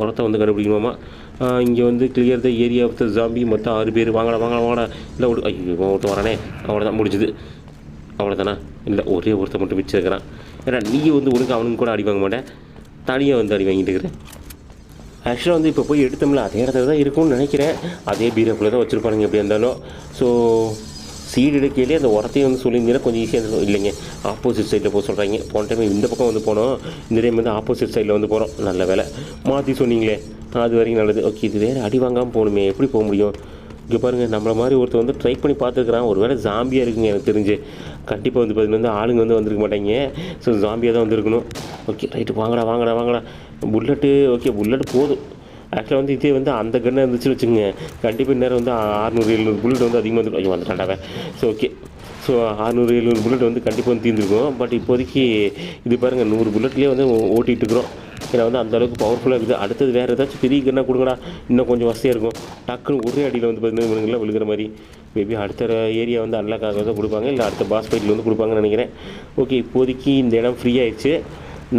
உரத்தை வந்து கண்டுபிடிக்கணுமாமா. இங்கே வந்து clear the area of the zombie. மொத்தம் 6 பேர். வாங்கடா இல்லை ஐயோ ஒருத்தன் வரானே. அவ்வளோதான், முடிஞ்சுது. அவ்வளோதானா? இல்லை, ஒரே ஒருத்தர் மட்டும் மிச்சம் இருக்கிறான். ஏன்னா நீங்கள் வந்து உனக்கு அவனுக்கு கூட அடி வாங்க மாட்டேன், தனியாக வந்து அடி வாங்கிட்டு இருக்கிறேன். ஆக்சுவலாக வந்து இப்போ போய் எடுத்தோம்ல அதே இடத்துல தான் இருக்கும்னு நினைக்கிறேன். அதே பீரோக்குள்ளே தான் வச்சுருப்பானுங்க எப்படி இருந்தாலும். ஸோ சீடு எடுக்கையிலே அந்த உரத்தையும் வந்து சொல்லியிருந்தீங்கன்னா கொஞ்சம் ஈஸியாக இருக்கும். இல்லைங்க, ஆப்போசிட் சைடில் போக சொல்கிறாங்க. போன டைம் இந்த பக்கம் வந்து போனோம், இந்த டைம் வந்து ஆப்போசிட் சைடில் வந்து போகிறோம். நல்ல வேலை மாற்றி சொன்னீங்களே, அது வரைக்கும் நல்லது. ஓகே, இது வேறு அடி வாங்காமல் போகணுமே, எப்படி போக முடியும்? இங்கே பாருங்கள், நம்மளை மாதிரி ஒருத்தர் வந்து ட்ரை பண்ணி பார்த்துருக்குறான். ஒரு வேளை ஜாம்பியாக இருக்குங்க எனக்கு தெரிஞ்சு. கண்டிப்பாக வந்து பார்த்திங்கன்னா வந்து ஆளுங்க வந்து வந்திருக்க மாட்டாங்க. ஸோ ஜாம்பியாக தான் வந்துருக்கணும். ஓகே ரைட்டு, வாங்கடா வாங்கடா வாங்கடா. புல்லட்டு ஓகே, புல்லட் போதும். ஆக்சுவலாக வந்து இதே வந்து அந்த கன்னாக இருந்துச்சுன்னு வச்சுங்க, கண்டிப்பாக இந்நேரம் வந்து 600-700 புல்லட் வந்து அதிகமாக வந்து ஐயோ வந்துட்டாண்டாவே. ஸோ ஓகே, ஸோ 600-700 புல்லட் வந்து கண்டிப்பாக வந்து தீர்ந்துருக்கும். பட் இப்போதைக்கு இது பாருங்கள் 100 புல்லட்லேயே வந்து ஓட்டிகிட்டு இருக்கிறோம். ஏன்னா வந்து அந்தளவுக்கு பவர்ஃபுல்லாக இருக்குது. அடுத்தது வேறு ஏதாச்சும் பெரிய கன்னாக கொடுங்கடா, இன்னும் கொஞ்சம் வசதியாக இருக்கும். டக்குன்னு ஒரே அடியில் வந்து பார்த்தீங்கன்னா இவனுங்களாம் விழுகிற மாதிரி. மேபி அடுத்த ஏரியா வந்து அன்லாக்காக தான் கொடுப்பாங்க, இல்லை அடுத்த பாஸ் ஃபைட்டில் வந்து கொடுப்பாங்கன்னு நினைக்கிறேன். ஓகே, இப்போதைக்கு இந்த இடம் ஃப்ரீ ஆயிடுச்சு.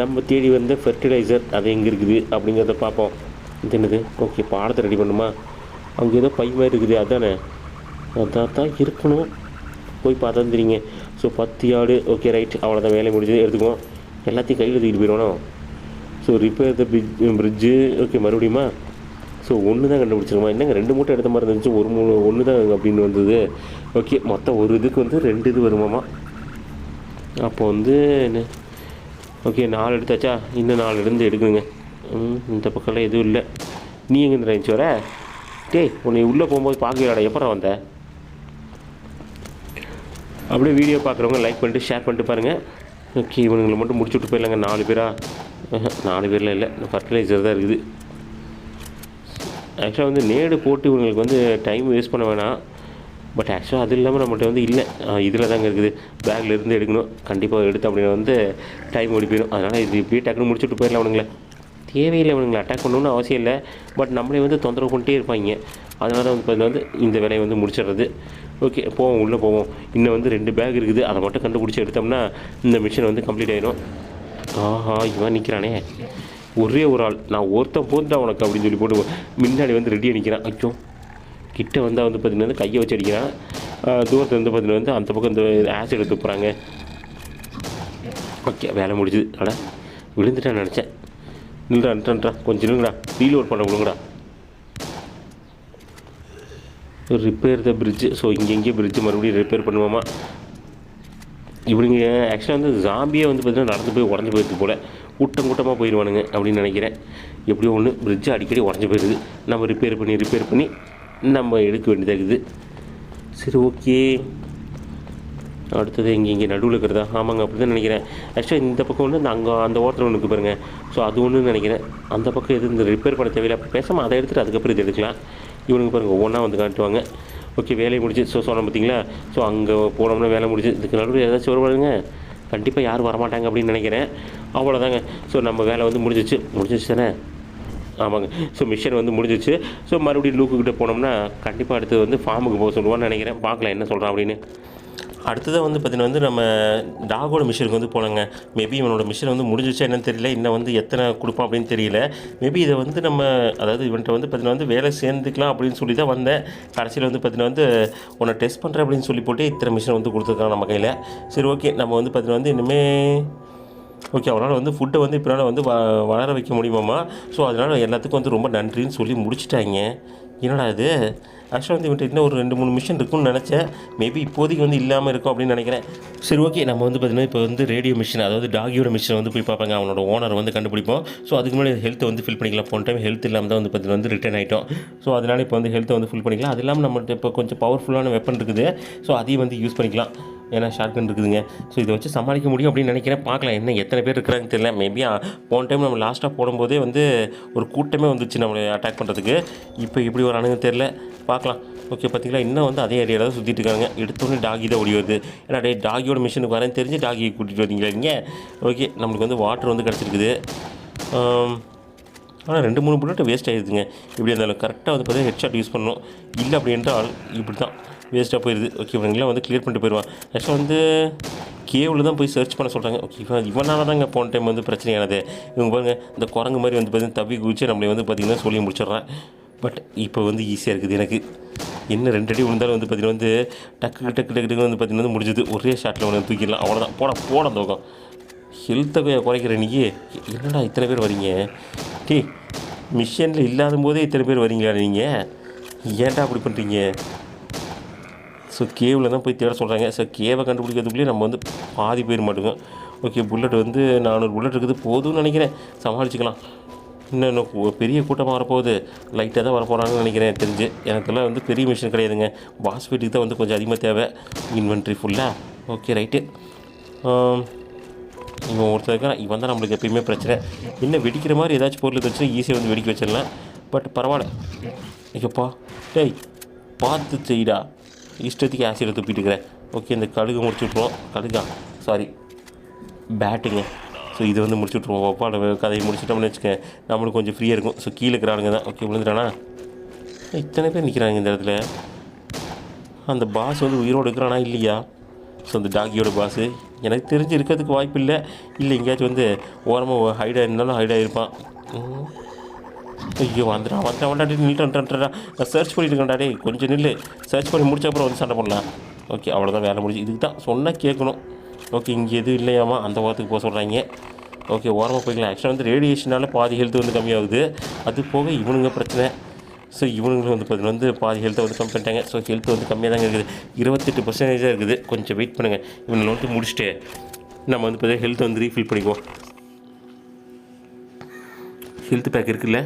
நம்ம தேடி வந்த ஃபெர்டிலைசர் அது எங்கே இருக்குது அப்படிங்கிறத பார்ப்போம். இது என்னது? ஓகே, பாடத்தை ரெடி பண்ணுமா? அங்கே ஏதோ பை மாதிரி இருக்குது, அதானே? அதான் தான் இருக்கணும், போய் பார்த்தா தெரியுங்க. So 10 yard. ஓகே ரைட், அவ்வளோதான், வேலை முடிஞ்சது. எடுத்துக்குவோம். எல்லாத்தையும் கையில் தூக்கிட்டு போயிடணும். So repair the bridge. Okay, மறுபடியுமா? ஸோ ஒன்று தான் கண்டுபிடிச்சிருமா? என்னங்க 2 மூட்டை எடுத்த மாதிரி இருந்துச்சு, ஒன்று தான் அப்படின்னு வந்தது. ஓகே, மொத்தம் ஒரு இதுக்கு வந்து 2 இது வருமாமா. அப்போ வந்து என்ன? ஓகே 4 எடுத்தாச்சா? இன்னும் 4 இருந்து எடுக்குங்க. இந்த பக்கம்லாம் எதுவும் இல்லை. நீ எங்கேருந்து இருந்துச்சு வர? டேய், உன்னை உள்ளே போகும்போது பார்க்கலாடா, எப்பறம் வந்த? அப்படியே வீடியோ பார்க்குறவங்க லைக் பண்ணிட்டு ஷேர் பண்ணிட்டு பாருங்கள். ஓகே, இவனுங்களை மட்டும் முடிச்சுட்டு போயிடலாங்க. 4 பேரா? 4 பேரில் இல்லை, ஃபர்டிலைசர் தான் இருக்குது. ஆக்சுவலாக வந்து நேடு போட்டு இவங்களுக்கு வந்து டைம் வேஸ்ட் பண்ண வேணாம். பட் ஆக்சுவலாக அது இல்லாமல் நம்மகிட்ட வந்து இல்லை, இதில் தாங்க இருக்குது. பேக்கில் இருந்து எடுக்கணும். கண்டிப்பாக எடுத்து அப்படின்னா வந்து டைம் ஓடி போயிடும். அதனால் இது இப்படியே டக்குன்னு முடிச்சுட்டு போயிடலாம். அவனுங்களை தேவையில்லை, அவனுங்களை அட்டாக் பண்ணணும்னு அவசியம் இல்லை. பட் நம்மளே வந்து தொந்தரவு பண்ணிட்டே இருப்பாங்க. அதனால தான் வந்து வந்து இந்த வேலையை வந்து முடிச்சிடுறது. ஓகே, போவோம், உள்ளே போவோம். இன்னும் வந்து 2 பேக் இருக்குது, அதை மட்டும் கண்டுபிடிச்சி எடுத்தோம்னா இந்த மிஷன் வந்து கம்ப்ளீட் ஆகிடும். ஆஹா, இவன் நிற்கிறானே ஒரே ஒரு ஆள். நான் ஒருத்தன் போந்துட்டா உனக்கு அப்படின்னு சொல்லி போட்டு முன்னாடி வந்து ரெடியாக நிற்கிறான். ஐயோ, கிட்ட வந்தால் வந்து பார்த்தீங்கன்னா கையை வச்சு அடிக்கிறான். தூரத்தில் வந்து பார்த்தீங்கன்னா வந்து அந்த பக்கம் இந்த ஆசிட் எடுத்து போகிறாங்க. ஓகே, வேலை முடிஞ்சுது. அடா, விழுந்துட்டான்னு நினச்சேன். நில்றா கொஞ்சம் நில்லுங்கடா, ரீலோட் பண்ண விடுங்கடா. Repair the bridge. ஸோ இங்கே பிரிட்ஜு மறுபடியும் ரிப்பேர் பண்ணுவோமா? இவனுங்க ஆக்சுவலாக வந்து ஜாம்பியே வந்து பார்த்தீங்கன்னா நடந்து போய் உடஞ்சி போயிருக்கு போல். கூட்டமாக போயிடுவானுங்க அப்படின்னு நினைக்கிறேன். எப்படியோ ஒன்று பிரிட்ஜு அடிக்கடி உடஞ்சி போயிடுது. நம்ம ரிப்பேர் பண்ணி நம்ம எடுக்க வேண்டியதாக இருக்குது. சரி ஓகே, அடுத்தது இங்கே நடுவில் இருக்கிறதா? ஆமாங்க, அப்படி தான் நினைக்கிறேன். ஆக்சுவலாக இந்த பக்கம் ஒன்று அந்த ஓரத்தில் ஒன்று இருக்குது பாருங்கள். ஸோ அது ஒன்று நினைக்கிறேன். அந்த பக்கம் எது இந்த ரிப்பேர் பண்ண தேவையில்லை. அப்போ பேசாமல் அதை எடுத்துகிட்டு அதுக்கப்புறம் இது எடுக்கலாம். இவனுக்கு பாருங்கள் ஒவ்வொன்றா வந்து காட்டுவாங்க. ஓகே, வேலையை முடிச்சு. ஸோ சொன்ன பார்த்தீங்களா? ஸோ அங்கே போனோம்னா வேலை முடிச்சு. இதுக்கு நடுவில் ஏதாச்சும் வருவாங்க, கண்டிப்பாக யாரும் வரமாட்டாங்க அப்படின்னு நினைக்கிறேன். அவ்வளோதாங்க. ஸோ நம்ம வேலை வந்து முடிஞ்சிச்சு தானே? ஆமாங்க. ஸோ மிஷன் வந்து முடிஞ்சிச்சு. ஸோ மறுபடியும் லூக்குக்கிட்ட போனோம்னா கண்டிப்பாக அடுத்தது வந்து ஃபார்முக்கு போக சொல்லுவான்னு நினைக்கிறேன். பார்க்கலாம் என்ன சொல்கிறான் அப்படின்னு. அடுத்ததாக வந்து பார்த்திங்கன்னா வந்து நம்ம டாகோட மிஷனுக்கு வந்து போனாங்க. மேபி இவனோட மிஷன் வந்து முடிஞ்சிச்சா என்னன்னு தெரியல. இன்னும் வந்து எத்தனை கொடுப்பான் அப்படின்னு தெரியல. மேபி இதை வந்து நம்ம அதாவது இவன்கிட்ட வந்து பார்த்திங்கன்னா வந்து வேலை சேர்ந்துக்கலாம் அப்படின்னு சொல்லி தான் வந்தேன். கடைசியில் வந்து பார்த்திங்கன்னா வந்து உன்னை டெஸ்ட் பண்ணுறேன் அப்படின்னு சொல்லி போட்டு இத்தனை மிஷினை வந்து கொடுத்துருக்காங்க நம்ம கையில். சரி ஓகே, நம்ம வந்து பார்த்திங்கன்னா வந்து இனிமேல் ஓகே அவனால் வந்து ஃபுட்டை வந்து இப்போனால வந்து வளர வைக்க முடியுமாம்மா. ஸோ அதனால் எல்லாத்துக்கும் வந்து ரொம்ப நன்றின்னு சொல்லி முடிச்சிட்டாங்க. என்னடா இது? ஆக்சுவலாக வந்து இவன்ட்டு இன்னும் ஒரு 2-3 மிஷன் இருக்குன்னு நினச்சேன். மேபி இப்போதைக்கு வந்து இல்லாமல் இருக்கும் அப்படின்னு நினைக்கிறேன். சரி ஓகே, நம்ம வந்து பார்த்திங்கன்னா இப்போ வந்து ரேடியோ மிஷின், அதாவது டாகியோட மிஷினை வந்து போய் பார்ப்பாங்க. அவனோட ஓனர் வந்து கண்டுபிடிப்போம். ஸோ அதுக்கு முன்னாடி ஹெல்த்தை வந்து ஃபில் பண்ணிக்கலாம். போன டைம் ஹெல்த் இல்லாமல் தான் வந்து பார்த்திங்கன்னா வந்து ரிட்டர்ன் ஆகிட்டோம். ஸோ அதனால் இப்போ வந்து ஹெல்த்தை வந்து ஃபில் பண்ணிக்கலாம். அது இல்லாமல் நம்மகிட்ட இப்போ கொஞ்சம் பவர்ஃபுல்லான வெப்பன் இருக்குது. ஸோ அதையும் வந்து யூஸ் பண்ணிக்கலாம். ஏன்னா ஷார்ட்கன் இருக்குதுங்க. ஸோ இதை வச்சு சமாளிக்க முடியும் அப்படின்னு நினைக்கிறேன். பார்க்கலாம் என்ன எத்தனை பேர் இருக்கிறாங்கன்னு தெரியல. மேபி போன டைம் நம்ம லாஸ்ட்டாக போடும்போதே வந்து ஒரு கூட்டமே வந்துச்சு நம்மளை அட்டாக் பண்ணுறதுக்கு. இப்போ இப்படி ஒரு அணுகு தெரில, பார்க்கலாம். ஓகே, பார்த்தீங்களா இன்னும் வந்து அதே ஏரியாவில் தான் சுற்றிட்டு இருக்காங்க. எடுத்தோடனே டாகி தான் ஓடி வருது. ஏன்னா டாகியோட மிஷினுக்கு வரேன்னு தெரிஞ்சு டாகியை கூட்டிகிட்டு வரீங்களா நீங்கள்? ஓகே, நம்மளுக்கு வந்து வாட்டர் வந்து கிடச்சிருக்குது. ஆனால் 2-3 புல்லட்டு வேஸ்ட் ஆகிடுதுங்க. இப்படி இருந்தாலும் கரெக்டாக வந்து பார்த்தீங்கன்னா ஹெட்ஷாட் யூஸ் பண்ணணும். இல்லை அப்படி என்றால் இப்படி தான் வேஸ்ட்டாக போயிடுது. ஓகே, இவங்களாம் வந்து கிளியர் பண்ணிட்டு போயிடுவான். ஆக்சுவலாக வந்து கேவில் தான் போய் சர்ச் பண்ண சொல்கிறாங்க. ஓகே, இவனால தாங்க போன டைம் வந்து பிரச்சனையானது. இவங்க பாருங்கள் இந்த குரங்கு மாதிரி வந்து பார்த்தீங்கன்னா தவி குதிச்சு நம்மளை வந்து பார்த்திங்கன்னா சொல்லி முடிச்சிடுறேன். பட் இப்போ வந்து ஈஸியாக இருக்குது எனக்கு. என்ன 2 அடி விழுந்தாலும் வந்து பார்த்திங்கன்னா வந்து டக்கு வந்து பார்த்திங்கன்னா முடிஞ்சது. ஒரே ஷாட்டில் ஒன்று தூக்கிடலாம். அவ்வளோதான். போட அந்த பக்கம் ஹெல்த்தை குறைக்கிற நீ. என்னடா இத்தனை பேர் வரீங்க? மிஷனில் இல்லாத போதே இத்தனை பேர் வரீங்களா நீங்கள்? ஏன்டா அப்படி பண்ணுறீங்க? ஸோ கேவில் தான் போய் தேட சொல்கிறாங்க. ஸோ கேவை கண்டுபிடிக்கிறதுக்குள்ளேயே நம்ம வந்து பாதி போயிட மாட்டோங்க. ஓகே, புல்லட் வந்து 400 புல்லட் இருக்குது, போதும்னு நினைக்கிறேன். சமாளிச்சுக்கலாம். இன்னும் பெரிய கூட்டமாக வரப்போகுது. லைட்டாக தான் வரப்போகிறாங்கன்னு நினைக்கிறேன் தெரிஞ்சு. எனக்கெல்லாம் வந்து பெரிய மிஷின் கிடையாதுங்க. பாஸ் ஃபீட்டுக்கு தான் வந்து கொஞ்சம் அதிகமாக தேவை. இன்வென்ட்ரி ஃபுல்லாக. Okay right. இவன் ஒருத்தர் இருக்கான், இவன் தான் நம்மளுக்கு எப்பயுமே பிரச்சனை. இன்னும் வெடிக்கிற மாதிரி ஏதாச்சும் பொருள் இருந்துச்சுன்னா ஈஸியாக வந்து வெடிக்க வச்சிடலாம். பட் பரவாயில்ல. ஐயோப்பா டேய் பார்த்து செய்டா, இஷ்டத்துக்கு ஆசிட் துப்பிட்டு இருக்கிறேன். ஓகே, இந்த கழுகு முடிச்சு விட்ருவோம். கழுகா சாரி பேட்டுங்க. ஸோ இது வந்து முடிச்சு விட்ருவோம். அப்பாவோட கதையை முடிச்சுட்டோம்னு வச்சுக்கேன், நம்மளுக்கு கொஞ்சம் ஃப்ரீயாக இருக்கும். ஸோ கீழே இருக்கிறானுங்க தான். ஓகே, விழுந்துட்டானா? இத்தனை பேர் நிற்கிறாங்க இந்த இடத்துல. அந்த பாஸ் வந்து உயிரோடு இருக்கிறானா இல்லையா? ஸோ அந்த டாகியோட பாஸு எனக்கு தெரிஞ்சு இருக்கிறதுக்கு வாய்ப்பு இல்லை. இல்லை எங்கேயாச்சும் வந்து ஓரமாக ஹைடாக இருந்தாலும் ஹைடாக இருப்பான். ஐயோ வந்துட்டான் நில்லுட்டான்டா. நான் சர்ச் பண்ணிட்டு இருக்கேன்டா. கொஞ்சம் நில்லு, சர்ச் பண்ணி முடிச்ச அப்புறம் வந்து சண்டை பண்ணலாம். ஓகே, அவ்வளோதான், வேலை முடிஞ்சு. இதுக்கு தான் சொன்னால் கேட்கணும். ஓகே, இங்கே எதுவும் இல்லையாமா, அந்த ஓரத்துக்கு போக சொல்கிறாங்க. ஓகே, ஓரமாக போய்க்கலாம். ஆக்சுவலாக வந்து ரேடியேஷனால் பாதி ஹெல்த் வந்து கம்மியாகுது. அது போக இவனுங்க பிரச்சனை. ஸோ இவனுங்களும் வந்து பார்த்தீங்கன்னா வந்து பாதி ஹெல்த்தை வந்து கம்மி பண்ணிட்டாங்க. ஸோ ஹெல்த் வந்து கம்மியாக தாங்க இருக்குது, 28% இருக்குது. கொஞ்சம் வெயிட் பண்ணுங்கள், இவனை வந்து முடிச்சுட்டு நம்ம வந்து பார்த்தீங்கன்னா ஹெல்த்தை வந்து ரீஃபில் பண்ணிக்குவோம். ஹெல்த் பேக் இருக்குல்ல?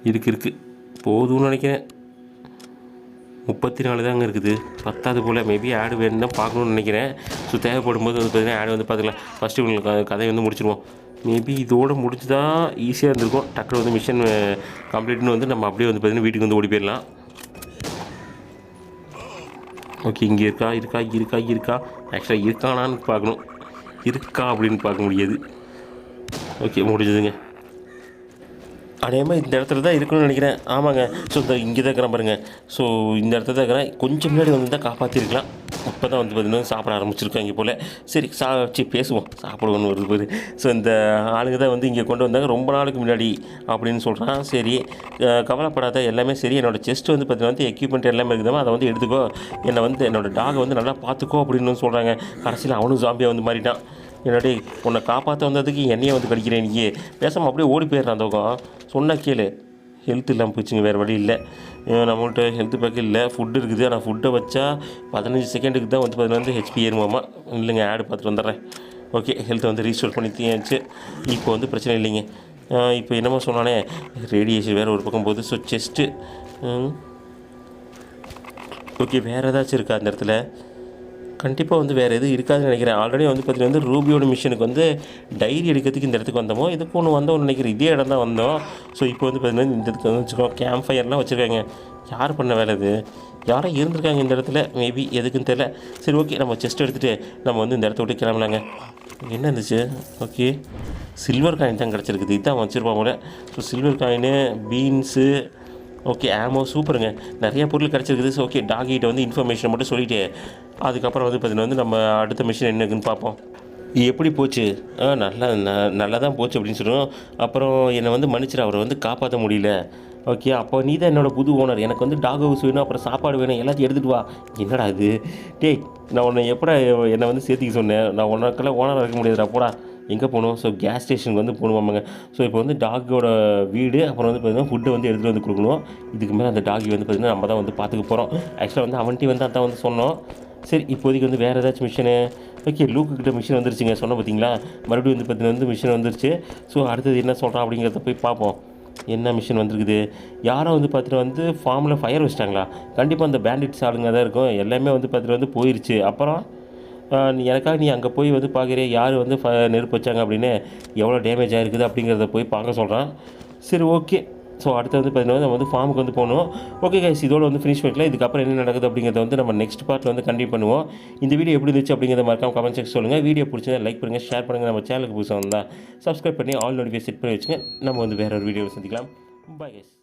இருக்குது போதும்னு நினைக்கிறேன். 34 தாங்க இருக்குது, பத்தாது போல். மேபி ஆடு வேணும் தான் பார்க்கணுன்னு நினைக்கிறேன். ஸோ தேவைப்படும் போது வந்து பார்த்தீங்கன்னா ஆடு வந்து பார்த்துக்கலாம். ஃபஸ்ட்டு இவங்களுக்கு கதையை வந்து முடிச்சிடுவோம். மேபி இதோடு முடிச்சுதா ஈஸியாக இருந்திருக்கும். டக்குனு வந்து மிஷன் கம்ப்ளீட்னு வந்து நம்ம அப்படியே வந்து பார்த்திங்கன்னா வீட்டுக்கு வந்து ஓடி போயிடலாம். ஓகே, இங்கே இருக்கா. ஆக்சுவலாக இருக்கானான்னு பார்க்கணும். இருக்கா அப்படின்னு பார்க்க முடியாது. ஓகே, முடிஞ்சதுங்க. அதேமாதிரி இந்த இடத்துல தான் இருக்கணும்னு நினைக்கிறேன். ஆமாங்க. ஸோ இந்த இங்கே தான் இருக்கிறேன் பாருங்கள். ஸோ இந்த இடத்துல தான் இருக்கிறேன். கொஞ்சம் முன்னாடி வந்து தான் காப்பாற்றிருக்கலாம். இப்போ தான் வந்து பார்த்திங்கன்னா சாப்பிட ஆரம்பிச்சிருக்காங்க போல். சரி பேசுவோம், சாப்பிடுவோன்னு வருது போது. ஸோ இந்த ஆளுங்க தான் வந்து இங்கே கொண்டு வந்தாங்க ரொம்ப நாளுக்கு முன்னாடி அப்படின்னு சொல்கிறான். சரி, கவலைப்படாத, எல்லாமே சரி. என்னோடய செஸ்ட் வந்து பார்த்திங்கன்னா வந்து எக்யூப்மெண்ட் எல்லாமே இருக்குதாமா, அதை வந்து எடுத்துக்கோ. என்னை வந்து என்னோடய டாகை வந்து நல்லா பார்த்துக்கோ அப்படின்னு சொல்கிறாங்க. கடைசியில் அவனும் ஜாம்பியாக வந்து மாறிட்டான். என்னடி உன்னை காப்பாற்ற வந்ததுக்கு என்னையே வந்து கடிக்கிறேன். நீ பேசாமல் அப்படியே ஓடி போயிடுறான். அந்த பக்கம் சொன்னால் கேளு. ஹெல்த் இல்லாமல் போச்சுங்க, வேறு வழி இல்லை. நம்மள்கிட்ட ஹெல்த் பேக் இல்லை, ஃபுட்டு இருக்குது. ஆனால் ஃபுட்டை வச்சா 15 செகண்டுக்கு தான் வந்து பார்த்தீங்கன்னா ஹெச்பி ஏறுமாமா. இல்லைங்க, ஆடு பார்த்துட்டு வந்துடுறேன். ஓகே, ஹெல்த்தை வந்து ரீஸ்டோர் பண்ணியாச்சு. இப்போ வந்து பிரச்சனை இல்லைங்க. இப்போ என்னமோ சொன்னானே, ரேடியேஷன் வேறு ஒரு பக்கம் போகுது. ஸோ செஸ்ட்டு ஓகே, வேறு ஏதாச்சும் இருக்கா அந்த இடத்துல? கண்டிப்பாக வந்து வேறு எதுவும் இருக்காதுன்னு நினைக்கிறேன். ஆல்ரெடி வந்து பார்த்திங்கன்னா வந்து ரூபியோட மிஷனுக்கு வந்து டைரி எடுக்கிறதுக்கு இந்த இடத்துக்கு வந்தோமோ, இதுக்கு ஒன்று வந்தோம்னு நினைக்கிறேன். இதே இடம் தான் வந்தோம். ஸோ இப்போ வந்து பார்த்திங்கன்னா இந்த இடத்துக்கு வந்து வச்சுக்கோம், கேம்ப் ஃபயர்லாம் வச்சுருக்காங்க. யார் பண்ண வேலை இது? யாரும் இருந்திருக்காங்க இந்த இடத்துல, மேபி எதுக்குன்னு தெரியல. சரி, ஓகே, நம்ம செஸ்ட் எடுத்துகிட்டு நம்ம வந்து இந்த இடத்த விட்டு கிளம்பலாங்க. என்ன இருந்துச்சு? ஓகே, சில்வர் காயின் தான் கிடச்சிருக்குது. இதுதான் வச்சுருப்பாங்க போல. So silver coin, beans, okay, ஆமோ சூப்பருங்க, நிறைய பொருள் கிடச்சிருக்குது. ஸோ ஓகே, டாகிட்ட வந்து இன்ஃபர்மேஷனை மட்டும் சொல்லிவிட்டு அதுக்கப்புறம் வந்து பார்த்திங்கன்னா வந்து நம்ம அடுத்த மிஷின் என்ன இருக்குன்னு பார்ப்போம். எப்படி போச்சு? நல்லா தான் போச்சு அப்படின்னு சொல்லுவோம். அப்புறம் என்னை வந்து மன்னிச்சிட, அவரை வந்து காப்பாற்ற முடியல. ஓகே, அப்போ நீ தான் என்னோடய புது ஓனர். எனக்கு வந்து டாக் ஹவுஸ் வேணும், அப்புறம் சாப்பாடு வேணும், எல்லாத்தையும் எடுத்துகிட்டு வா. என்னடா இது? டேய், நான் உன்னை எப்படா என்னை வந்து சேர்த்திக்க சொன்னேன்? நான் உனக்கெல்லாம் ஓனராக இருக்க முடியாதுடா, போடா. எங்கே போகணும்? ஸோ கேஸ் ஸ்டேஷனுக்கு வந்து போகணுமாங்க. ஸோ இப்போ வந்து டாகோட வீடு, அப்புறம் வந்து பார்த்திங்கன்னா ஃபுட்டை வந்து எடுத்துகிட்டு வந்து கொடுக்கணும். இதுக்கு மேலே அந்த டாகி வந்து பார்த்திங்கன்னா நம்ம தான் வந்து பார்த்துக்க போகிறோம். ஆக்சுவலாக வந்து அவன்ட்டி வந்து அதான் வந்து சொன்னோம். சரி, இப்போதைக்கு வந்து வேறு ஏதாச்சும் மிஷினு? ஓகே, லூக்குக்கிட்ட மிஷின் வந்துருச்சுங்க, சொன்ன பார்த்தீங்களா? மறுபடியும் வந்து பார்த்திங்கன்னா வந்து மிஷின் வந்துருச்சு. ஸோ அடுத்தது என்ன சொல்கிறான் அப்படிங்கிறத போய் பார்ப்போம். என்ன மிஷின் வந்திருக்குது? யாரும் வந்து பார்த்துட்டு வந்து ஃபார்மில் ஃபயர் வச்சிட்டாங்களா? கண்டிப்பாக அந்த பேண்டிட்ஸ் ஆளுங்க தான் இருக்கும். எல்லாமே வந்து பார்த்துட்டு வந்து போயிடுச்சு. அப்புறம் எனக்காக நீ அங்கே போய் வந்து பார்க்குறிய, யார் வந்து நெருப்பு வச்சாங்க அப்படின்னு, எவ்வளோ டேமேஜ் ஆகிருக்குது அப்படிங்கிறத போய் பார்க்க சொல்கிறான். சரி, ஓகே. ஸோ அடுத்து வந்து பார்த்திங்கன்னா நம்ம வந்து ஃபார்முக்கு வந்து போகணும். ஓகே கைஸ், இதோட வந்து ஃபினிஷ் பண்ணிக்கலாம். இதுக்கப்புறம் என்ன நடக்குது அப்படிங்கிறத வந்து நம்ம நெக்ஸ்ட் பார்ட்டில் வந்து கண்டினியூ பண்ணுவோம். இந்த வீடியோ எப்படி இருந்துச்சு அப்படிங்கிறத மறக்காம கமெண்ட் செக்ஷன் சொல்லுங்கள். வீடியோ பிடிச்சதை லைக் பண்ணுங்கள், ஷேர் பண்ணுங்கள். நம்ம சேனலுக்கு புதுசாக வந்தால் சப்ஸ்கிரைப் பண்ணி ஆல் நோட்டிஃபிகேஷன் செட் பண்ணி வச்சுங்க. நம்ம வந்து வேறு ஒரு வீடியோவில் சந்திக்கலாம். Bye guys.